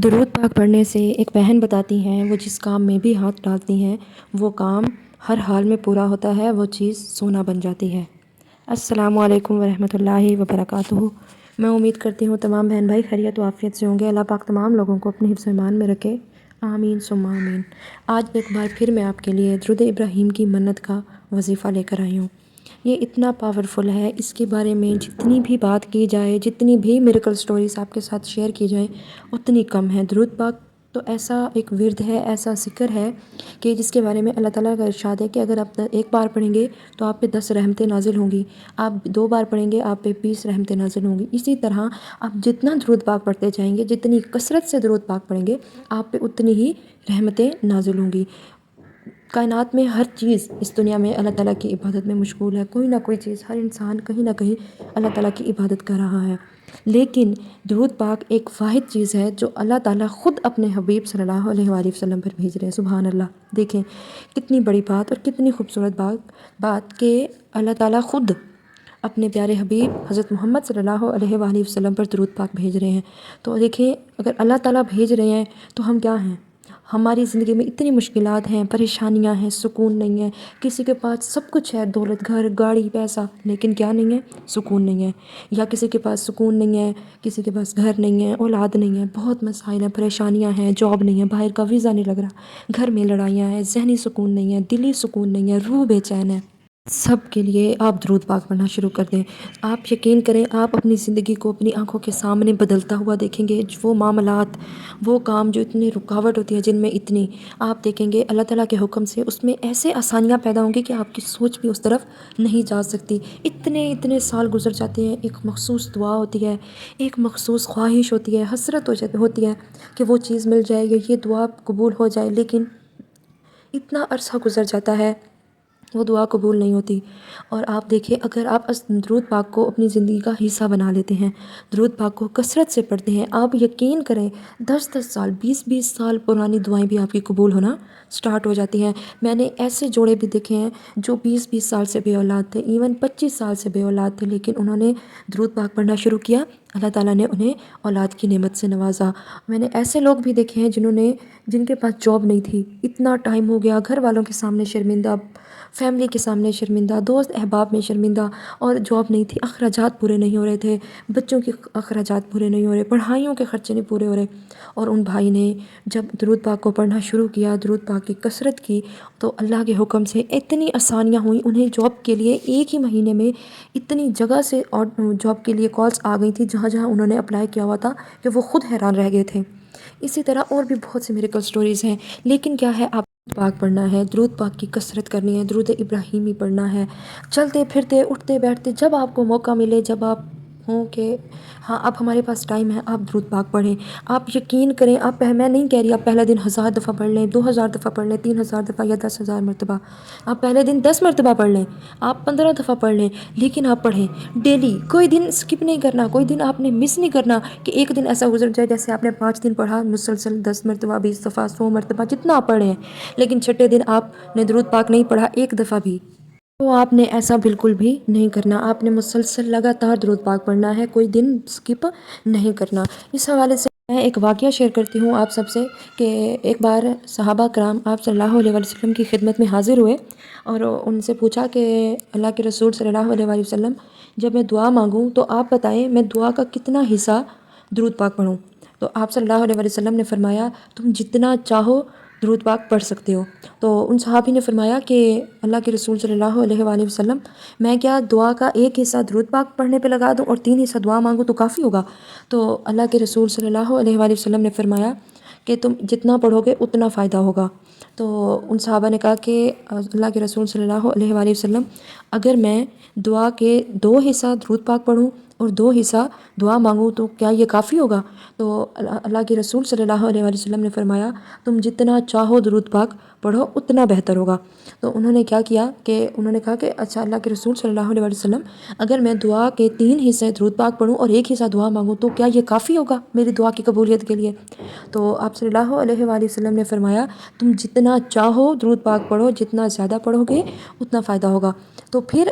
درود پاک پڑھنے سے ایک بہن بتاتی ہیں وہ جس کام میں بھی ہاتھ ڈالتی ہیں وہ کام ہر حال میں پورا ہوتا ہے، وہ چیز سونا بن جاتی ہے۔ السلام علیکم ورحمۃ اللہ وبرکاتہ۔ میں امید کرتی ہوں تمام بہن بھائی خیریت و عافیت سے ہوں گے۔ اللہ پاک تمام لوگوں کو اپنے حفظ و ایمان میں رکھے، آمین ثم آمین۔ آج ایک بار پھر میں آپ کے لیے درود ابراہیم کی منت کا وظیفہ لے کر آئی ہوں۔ یہ اتنا پاورفل ہے، اس کے بارے میں جتنی بھی بات کی جائے، جتنی بھی میریکل سٹوریز آپ کے ساتھ شیئر کی جائیں اتنی کم ہے۔ درود پاک تو ایسا ایک ورد ہے، ایسا ذکر ہے کہ جس کے بارے میں اللہ تعالیٰ کا ارشاد ہے کہ اگر آپ ایک بار پڑھیں گے تو آپ پہ 10 رحمتیں نازل ہوں گی، آپ 2 بار پڑھیں گے آپ پہ 20 رحمتیں نازل ہوں گی۔ اسی طرح آپ جتنا درود پاک پڑھتے جائیں گے، جتنی کثرت سے درود پاک پڑھیں گے، آپ پہ اتنی ہی رحمتیں نازل ہوں گی۔ کائنات میں ہر چیز اس دنیا میں اللہ تعالیٰ کی عبادت میں مشغول ہے، کوئی نہ کوئی چیز، ہر انسان کہیں نہ کہیں اللہ تعالیٰ کی عبادت کر رہا ہے، لیکن درود پاک ایک واحد چیز ہے جو اللہ تعالیٰ خود اپنے حبیب صلی اللہ علیہ وآلہ وسلم پر بھیج رہے ہیں۔ سبحان اللہ! دیکھیں کتنی بڑی بات اور کتنی خوبصورت بات کہ اللہ تعالیٰ خود اپنے پیارے حبیب حضرت محمد صلی اللہ علیہ وآلہ وسلم پر درود پاک بھیج رہے ہیں۔ تو دیکھیں اگر اللہ تعالیٰ بھیج رہے ہیں تو ہم کیا ہیں؟ ہماری زندگی میں اتنی مشکلات ہیں، پریشانیاں ہیں، سکون نہیں ہے، کسی کے پاس سب کچھ ہے، دولت، گھر، گاڑی، پیسہ، لیکن کیا نہیں ہے؟ سکون نہیں ہے۔ یا کسی کے پاس سکون نہیں ہے، کسی کے پاس گھر نہیں ہے، اولاد نہیں ہے، بہت مسائل ہیں، پریشانیاں ہیں، جاب نہیں ہے، باہر کا ویزا نہیں لگ رہا، گھر میں لڑائیاں ہیں، ذہنی سکون نہیں ہے، دلی سکون نہیں ہے، روح بے چین ہے۔ سب کے لیے آپ درود پاک پڑھنا شروع کر دیں۔ آپ یقین کریں، آپ اپنی زندگی کو اپنی آنکھوں کے سامنے بدلتا ہوا دیکھیں گے۔ وہ معاملات، وہ کام جو اتنی رکاوٹ ہوتی ہے، جن میں اتنی، آپ دیکھیں گے اللہ تعالیٰ کے حکم سے اس میں ایسے آسانیاں پیدا ہوں گی کہ آپ کی سوچ بھی اس طرف نہیں جا سکتی۔ اتنے سال گزر جاتے ہیں، ایک مخصوص دعا ہوتی ہے، ایک مخصوص خواہش ہوتی ہے، حسرت ہوتی ہے کہ وہ چیز مل جائے یا یہ دعا قبول ہو جائے، لیکن اتنا عرصہ گزر جاتا ہے وہ دعا قبول نہیں ہوتی۔ اور آپ دیکھیں اگر آپ درود پاک کو اپنی زندگی کا حصہ بنا لیتے ہیں، درود پاک کو کثرت سے پڑھتے ہیں، آپ یقین کریں 10 سال 20 سال پرانی دعائیں بھی آپ کی قبول ہونا سٹارٹ ہو جاتی ہیں۔ میں نے ایسے جوڑے بھی دیکھے ہیں جو 20 سال سے بے اولاد تھے، ایون 25 سال سے بے اولاد تھے، لیکن انہوں نے درود پاک پڑھنا شروع کیا، اللہ تعالیٰ نے انہیں اولاد کی نعمت سے نوازا۔ میں نے ایسے لوگ بھی دیکھے ہیں جن کے پاس جاب نہیں تھی، اتنا ٹائم ہو گیا، گھر والوں کے سامنے شرمندہ، فیملی کے سامنے شرمندہ، دوست احباب میں شرمندہ، اور جاب نہیں تھی، اخراجات پورے نہیں ہو رہے تھے، بچوں کے اخراجات پورے نہیں ہو رہے، پڑھائیوں کے خرچے نہیں پورے ہو رہے، اور ان بھائی نے جب درود پاک کو پڑھنا شروع کیا، درود پاک کی کثرت کی، تو اللہ کے حکم سے اتنی آسانیاں ہوئیں انہیں۔ جاب کے لیے ایک ہی مہینے میں اتنی جگہ سے اور جاب کے لیے کالز آ گئی تھی جہاں انہوں نے اپلائی کیا ہوا تھا کہ وہ خود حیران رہ گئے تھے۔ اسی طرح اور بھی بہت سی میریکل سٹوریز ہیں، لیکن کیا ہے، آپ درود پاک پڑھنا ہے، درود پاک کی کثرت کرنی ہے، درود ابراہیمی پڑھنا ہے، چلتے پھرتے اٹھتے بیٹھتے جب آپ کو موقع ملے، جب آپ ہوں کہ ہاں اب ہمارے پاس ٹائم ہے، آپ درود پاک پڑھیں۔ آپ یقین کریں، میں نہیں کہہ رہی آپ پہلا دن 1000 دفعہ پڑھ لیں، 2000 دفعہ پڑھ لیں، 3000 دفعہ یا 10,000 مرتبہ، آپ پہلے دن 10 مرتبہ پڑھ لیں، آپ 15 دفعہ پڑھ لیں، لیکن آپ پڑھیں ڈیلی، کوئی دن اسکپ نہیں کرنا، کوئی دن آپ نے مس نہیں کرنا کہ ایک دن ایسا گزر جائے جیسے آپ نے 5 دن پڑھا مسلسل 10 مرتبہ، 20 دفعہ، 100 مرتبہ، جتنا آپ پڑھیں، لیکن چھٹے دن آپ نے درود پاک نہیں پڑھا ایک دفعہ بھی، تو آپ نے ایسا بالکل بھی نہیں کرنا۔ آپ نے مسلسل لگاتار درود پاک پڑھنا ہے، کوئی دن اسکپ نہیں کرنا۔ اس حوالے سے میں ایک واقعہ شیئر کرتی ہوں آپ سب سے کہ ایک بار صحابہ کرام آپ صلی اللہ علیہ وسلم کی خدمت میں حاضر ہوئے اور ان سے پوچھا کہ اللہ کے رسول صلی اللہ علیہ وسلم، جب میں دعا مانگوں تو آپ بتائیں میں دعا کا کتنا حصہ درود پاک پڑھوں؟ تو آپ صلی اللہ علیہ وسلم نے فرمایا تم جتنا چاہو درود پاک پڑھ سکتے ہو۔ تو ان صحابی نے فرمایا کہ اللہ کے رسول صلی اللہ علیہ وآلہ وسلم، میں کیا دعا کا ایک حصہ درود پاک پڑھنے پہ لگا دوں اور 3 حصہ دعا مانگوں تو کافی ہوگا؟ تو اللہ کے رسول صلی اللہ علیہ وآلہ وسلم نے فرمایا کہ تم جتنا پڑھو گے اتنا فائدہ ہوگا۔ تو ان صحابہ نے کہا کہ اللہ کے رسول صلی اللہ علیہ وآلہ وسلم، اگر میں دعا کے 2 حصہ درود پاک پڑھوں اور 2 حصہ دعا مانگوں تو کیا یہ کافی ہوگا؟ تو اللہ کے رسول صلی اللہ علیہ وآلہ وسلم نے فرمایا تم جتنا چاہو درود پاک پڑھو اتنا بہتر ہوگا۔ تو انہوں نے کیا کیا کہ انہوں نے کہا کہ اچھا اللہ کے رسول صلی اللہ علیہ وآلہ وسلم، اگر میں دعا کے 3 حصے درود پاک پڑھوں اور 1 حصہ دعا مانگوں تو کیا یہ کافی ہوگا میری دعا کی قبولیت کے لیے؟ تو آپ صلی اللہ علیہ وآلہ وسلم نے فرمایا تم جتنا چاہو درود پاک پڑھو، جتنا زیادہ پڑھو گے اتنا فائدہ ہوگا۔ تو پھر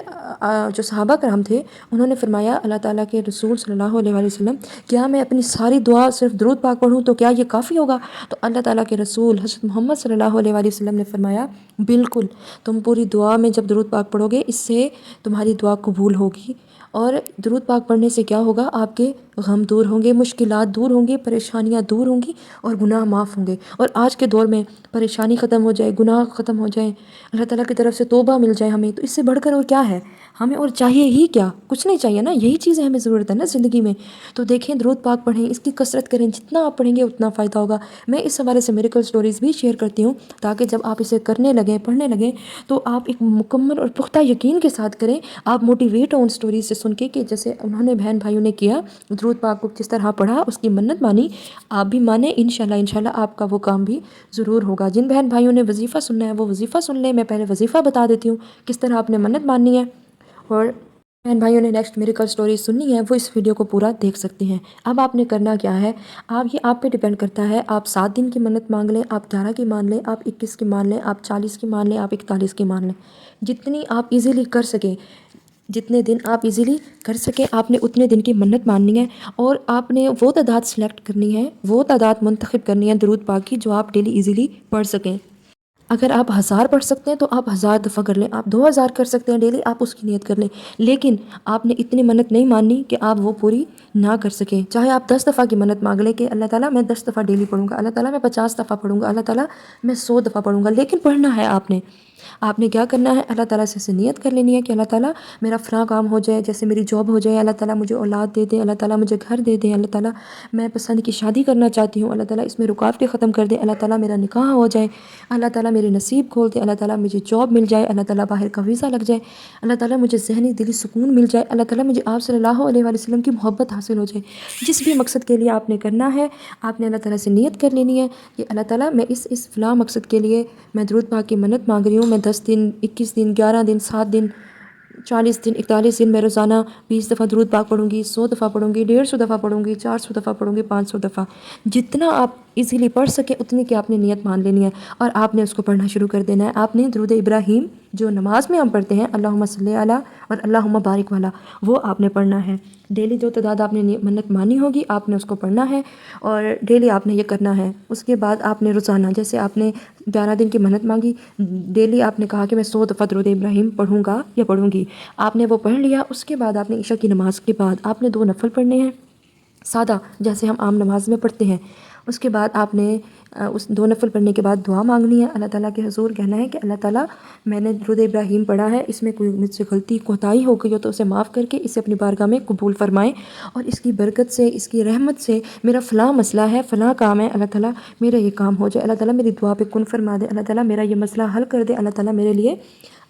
جو صحابہ کرام تھے انہوں نے فرمایا اللہ تعالیٰ تعالیٰ کے رسول صلی اللہ علیہ وآلہ وسلم کیا میں اپنی ساری دعا صرف درود پاک پڑھوں تو کیا یہ کافی ہوگا؟ تو اللہ تعالیٰ کے رسول حضرت محمد صلی اللہ علیہ وآلہ وسلم نے فرمایا بالکل، تم پوری دعا میں جب درود پاک پڑھو گے اس سے تمہاری دعا قبول ہوگی، اور درود پاک پڑھنے سے کیا ہوگا؟ آپ کے غم دور ہوں گے، مشکلات دور ہوں گی، پریشانیاں دور ہوں گی اور گناہ معاف ہوں گے۔ اور آج کے دور میں پریشانی ختم ہو جائے، گناہ ختم ہو جائیں، اللہ تعالیٰ کی طرف سے توبہ مل جائے ہمیں، تو اس سے بڑھ کر اور کیا ہے؟ ہمیں اور چاہیے ہی کیا؟ کچھ نہیں چاہیے نا، یہی چیزیں ہمیں ضرورت ہے نا زندگی میں۔ تو دیکھیں درود پاک پڑھیں، اس کی کثرت کریں، جتنا آپ پڑھیں گے اتنا فائدہ ہوگا۔ میں اس حوالے سے میریکل سٹوریز بھی شیئر کرتی ہوں تاکہ جب آپ اسے کرنے لگیں، پڑھنے لگیں تو آپ ایک مکمل اور پختہ یقین کے ساتھ کریں۔ آپ موٹیویٹ ہوں ان سٹوریز سے سن کے کہ جیسے انہوں نے بہن بھائیوں نے کیا، درود پاک کو جس طرح پڑھا، اس کی منت مانی، آپ بھی مانیں، انشاءاللہ آپ کا وہ کام بھی ضرور ہوگا۔ جن بہن بھائیوں نے وظیفہ سننا ہے وہ وظیفہ سن لیں، میں پہلے وظیفہ بتا دیتی ہوں کس طرح آپ نے منت ماننی ہے، اور بہن بھائیوں نے نیکسٹ میریکل سٹوری سننی ہے وہ اس ویڈیو کو پورا دیکھ سکتے ہیں۔ اب آپ نے کرنا کیا ہے، آپ پہ ڈیپینڈ کرتا ہے، آپ 7 دن کی منت مانگ لیں، آپ 11 کی مان لیں، آپ 21 کی مان لیں، آپ 40 کی مان لیں، آپ 41 کی مان لیں، جتنی آپ ایزیلی کر سکیں، جتنے دن آپ ایزیلی کر سکیں آپ نے اتنے دن کی منت ماننی ہے، اور آپ نے وہ تعداد سلیکٹ کرنی ہے، وہ تعداد منتخب کرنی ہے درود پاک کی جو آپ ڈیلی ایزیلی پڑھ سکیں۔ اگر آپ 1000 پڑھ سکتے ہیں تو آپ 1000 دفعہ کر لیں، آپ 2000 کر سکتے ہیں ڈیلی، آپ اس کی نیت کر لیں، لیکن آپ نے اتنی منت نہیں ماننی کہ آپ وہ پوری نہ کر سکیں۔ چاہے آپ 10 دفعہ کی منت مانگ لیں کہ اللہ تعالیٰ میں 10 دفعہ ڈیلی پڑھوں گا، اللہ تعالیٰ میں 50 دفعہ پڑھوں گا، اللہ تعالیٰ میں 100 دفعہ پڑھوں گا، لیکن پڑھنا ہے آپ نے کیا کرنا ہے، اللہ تعالیٰ سے نیت کر لینی ہے کہ اللہ تعالیٰ میرا فلاں کام ہو جائے، جیسے میری جاب ہو جائے، اللہ تعالیٰ مجھے اولاد دے دے، اللہ تعالیٰ مجھے گھر دے دے، اللہ تعالیٰ میں پسند کی شادی کرنا چاہتی ہوں، اللہ تعالیٰ اس میں رکاوٹیں ختم کر دے، اللہ تعالیٰ میرا نکاح ہو جائے، اللہ تعالیٰ میرے نصیب کھول دے، اللہ تعالیٰ مجھے جاب مل جائے، اللہ تعالیٰ باہر کا ویزا لگ جائے، اللہ تعالیٰ مجھے ذہنی دلی سکون مل جائے، اللہ تعالیٰ مجھے آپ صلی اللہ علیہ وآلہ وسلم کی محبت حاصل ہو جائے۔ جس بھی مقصد کے لیے آپ نے کرنا ہے، آپ نے اللہ تعالیٰ سے نیت کر لینی ہے کہ اللہ تعالیٰ میں اس فلاں مقصد کے لیے میں درود پاک کی منت مانگ رہی ہوں، میں 10 دن 21 دن 11 دن 7 دن 40 دن 41 دن میں روزانہ 20 دفعہ درود پاک پڑھوں گی، 100 دفعہ پڑھوں گی، 150 دفعہ پڑھوں گی، 400 دفعہ پڑھوں گی، 500 دفعہ، جتنا آپ ایزیلی پڑھ سکیں اتنی کی آپ نے نیت مان لینی ہے، اور آپ نے اس کو پڑھنا شروع کر دینا ہے۔ آپ نے درود ابراہیم جو نماز میں ہم پڑھتے ہیں، اللہم صلی علی اور اللہم بارک والا، وہ آپ نے پڑھنا ہے۔ ڈیلی جو تعداد آپ نے منت مانی ہوگی آپ نے اس کو پڑھنا ہے، اور ڈیلی آپ نے یہ کرنا ہے۔ اس کے بعد آپ نے روزانہ، جیسے آپ نے 11 دن کی منت مانگی، ڈیلی آپ نے کہا کہ میں 100 دفعہ درود ابراہیم پڑھوں گا یا پڑھوں گی، آپ نے وہ پڑھ لیا۔ اس کے بعد آپ نے عشاء کی نماز کے بعد آپ نے 2 نفل پڑھنے ہیں، سادہ جیسے ہم عام نماز میں پڑھتے ہیں۔ اس کے بعد آپ نے اس 2 نفل پڑھنے کے بعد دعا مانگنی ہے، اللہ تعالیٰ کے حضور کہنا ہے کہ اللہ تعالیٰ میں نے درود ابراہیم پڑھا ہے، اس میں کوئی مجھ سے غلطی کوتاہی ہو گئی ہو تو اسے معاف کر کے اسے اپنی بارگاہ میں قبول فرمائیں، اور اس کی برکت سے، اس کی رحمت سے میرا فلاں مسئلہ ہے، فلاں کام ہے، اللہ تعالیٰ میرا یہ کام ہو جائے، اللہ تعالیٰ میری دعا پہ کن فرما دے، اللہ تعالیٰ میرا یہ مسئلہ حل کر دے، اللہ تعالیٰ میرے لیے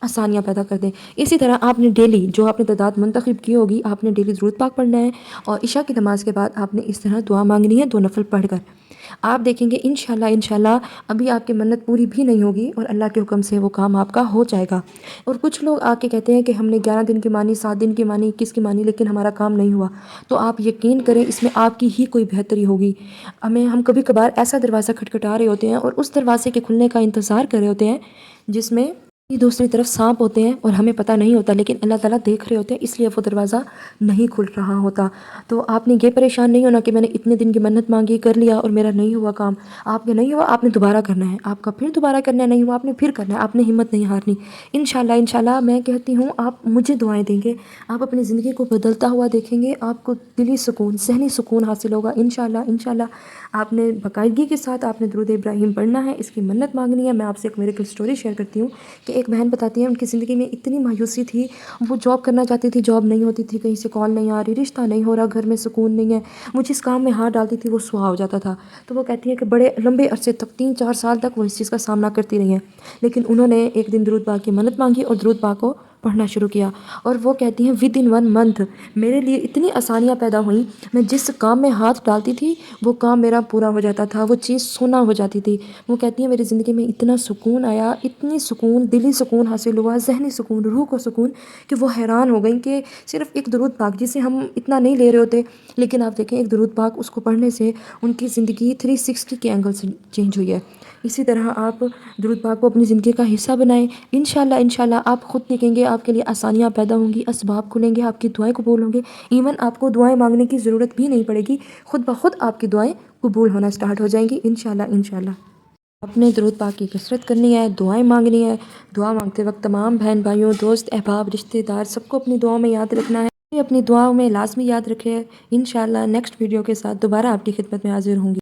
آسانیاں پیدا کر دیں۔ اسی طرح آپ نے ڈیلی جو آپ نے تعداد منتخب کی ہوگی آپ نے ڈیلی درود پاک پڑھنا ہے، اور عشاء کی نماز کے بعد آپ نے اس طرح دعا مانگنی ہے 2 نفل پڑھ کر۔ آپ دیکھیں گے انشاءاللہ ابھی آپ کی منت پوری بھی نہیں ہوگی اور اللہ کے حکم سے وہ کام آپ کا ہو جائے گا۔ اور کچھ لوگ آ کے کہتے ہیں کہ ہم نے 11 دن کی مانی، 7 دن کی مانی، 21 کی مانی، لیکن ہمارا کام نہیں ہوا، تو آپ یقین کریں اس میں آپ کی ہی کوئی بہتری ہوگی۔ ہم کبھی کبھار ایسا دروازہ کھٹکھٹا رہے ہوتے ہیں اور اس دروازے کے کھلنے کا انتظار کر رہے ہوتے ہیں جس میں دوسری طرف سانپ ہوتے ہیں اور ہمیں پتہ نہیں ہوتا، لیکن اللہ تعالیٰ دیکھ رہے ہوتے ہیں، اس لیے وہ دروازہ نہیں کھل رہا ہوتا۔ تو آپ نے یہ پریشان نہیں ہونا کہ میں نے اتنے دن کی منت مانگی، کر لیا اور میرا نہیں ہوا کام۔ آپ نے نہیں ہوا، آپ نے دوبارہ کرنا ہے، آپ کا پھر دوبارہ کرنا ہے، نہیں ہوا آپ نے پھر کرنا ہے، آپ نے ہمت نہیں ہارنی۔ انشاءاللہ میں کہتی ہوں آپ مجھے دعائیں دیں گے، آپ اپنی زندگی کو بدلتا ہوا دیکھیں گے، آپ کو دلی سکون، ذہنی سکون حاصل ہوگا انشاءاللہ۔ آپ نے باقاعدگی کے ساتھ آپ نے درود ابراہیم پڑھنا ہے، اس کی منت مانگنی ہے۔ میں آپ سے ایک میریکل سٹوری شیئر کرتی ہوں کہ ایک بہن بتاتی ہے ان کی زندگی میں اتنی مایوسی تھی، وہ جاب کرنا چاہتی تھی، جاب نہیں ہوتی تھی، کہیں سے کال نہیں آ رہی، رشتہ نہیں ہو رہا، گھر میں سکون نہیں ہے، وہ جس کام میں ہاتھ ڈالتی تھی وہ سوا ہو جاتا تھا۔ تو وہ کہتی ہے کہ بڑے لمبے عرصے تک 3-4 سال تک وہ اس چیز کا سامنا کرتی رہی ہیں، لیکن انہوں نے ایک دن درود پاک کی منت مانگی اور درود پاک کو پڑھنا شروع کیا، اور وہ کہتی ہیں ودن 1 منتھ میرے لیے اتنی آسانیاں پیدا ہوئیں، میں جس کام میں ہاتھ ڈالتی تھی وہ کام میرا پورا ہو جاتا تھا، وہ چیز سونا ہو جاتی تھی۔ وہ کہتی ہیں میری زندگی میں اتنا سکون آیا، اتنی سکون، دلی سکون حاصل ہوا، ذہنی سکون، روح کو سکون، کہ وہ حیران ہو گئیں کہ صرف ایک درود پاک جسے ہم اتنا نہیں لے رہے ہوتے، لیکن آپ دیکھیں ایک درود پاک اس کو پڑھنے سے ان کی زندگی 360 کے اینگل سے چینج ہوئی ہے۔ اسی طرح آپ درود پاک کو اپنی زندگی کا حصہ بنائیں، انشاءاللہ آپ خود دیکھیں گے آپ کے لیے آسانیاں پیدا ہوں گی، اسباب کھلیں گے، آپ کی دعائیں قبول ہوں گی، ایون آپ کو دعائیں مانگنے کی ضرورت بھی نہیں پڑے گی، خود بخود آپ کی دعائیں قبول ہونا سٹارٹ ہو جائیں گی انشاءاللہ انشاءاللہ۔ اپنے درود پاک کی کثرت کرنی ہے، دعائیں مانگنی ہے۔ دعا مانگتے وقت تمام بہن بھائیوں، دوست احباب، رشتہ دار سب کو اپنی دعاؤں میں یاد رکھنا ہے، اپنی دعاؤں میں لازمی یاد رکھے۔ انشاءاللہ نیکسٹ ویڈیو کے ساتھ دوبارہ آپ کی خدمت میں حاضر ہوں گی۔